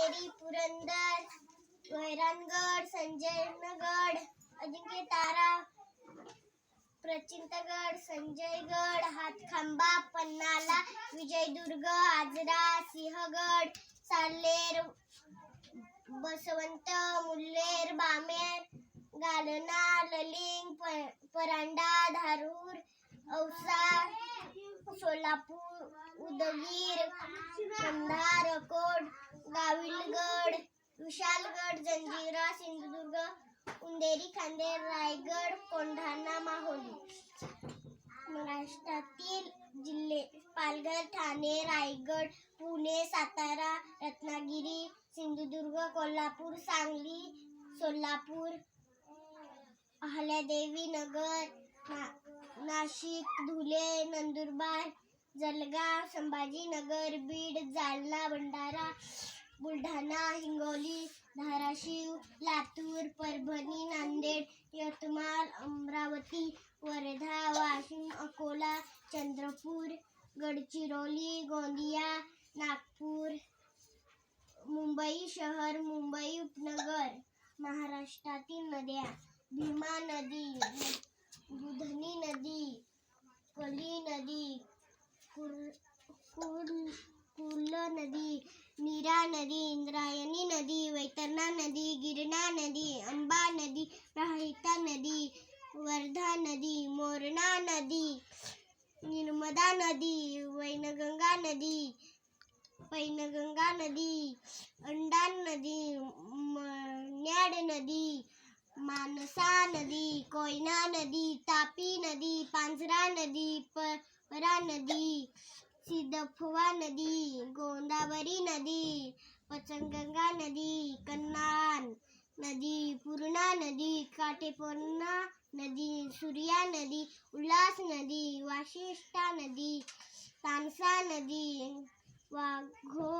अंधेरी, पुरंदर, वैरानगड, संजयनगड, अजिंक्यतारा, प्रचितगड, संजयगड, हातखंबा, पन्हाळा, विजयदुर्ग, आजरा, सिंहगड, साल्हेर, बसवंत, मुल्हेर, बामेर, गालना, ललिंग, परांडा, धारूर, औसा, सोलापूर, उदगीर, कंधार, अकोट, गाविलगड, विशालगड, जंजिरा, सिंधुदुर्ग, उंदेरी, खांदेर, रायगड, कोंढाणा, माहुली. महाराष्ट्रातील जिल्हे पालघर, ठाणे, रायगड, पुणे, सातारा, रत्नागिरी, सिंधुदुर्ग, कोल्हापूर, सांगली, सोलापूर, अहल्यादेवी नगर, नाशिक, धुळे, नंदुरबार, जळगाव, संभाजीनगर, बीड, जालना, भंडारा, बुलढाणा, हिंगोली, धाराशिव, लातूर, परभणी, नांदेड, यवतमाळ, अमरावती, वर्धा, वाशिम, अकोला, चंद्रपूर, गडचिरोली, गोंदिया, नागपूर, मुंबई शहर, मुंबई उपनगर. महाराष्ट्रातील नद्या: भीमा नदी, दुधनी नदी, कली नदी, कुर्ल नदी, नीरा नदी, इंद्रायणी नदी, वैतरणा नदी, गिरणा नदी, अंबा नदी, प्रवाहिता नदी, वर्धा नदी, मोरणा नदी, नर्मदा नदी, वैनगंगा नदी, पैनगंगा नदी, अंडा नदी, मण्याड नदी, मानसा नदी, कोयना नदी, तापी नदी, पांझरा नदी, परा नदी, सिद्धफवा नदी, गोदावरी नदी, पंचगंगा नदी, कन्हान नदी, पूर्णा नदी, काटेपूर्णा नदी, सूर्या नदी, उल्हास नदी, वाशिष्ठा नदी, तानसा नदी, वाघोर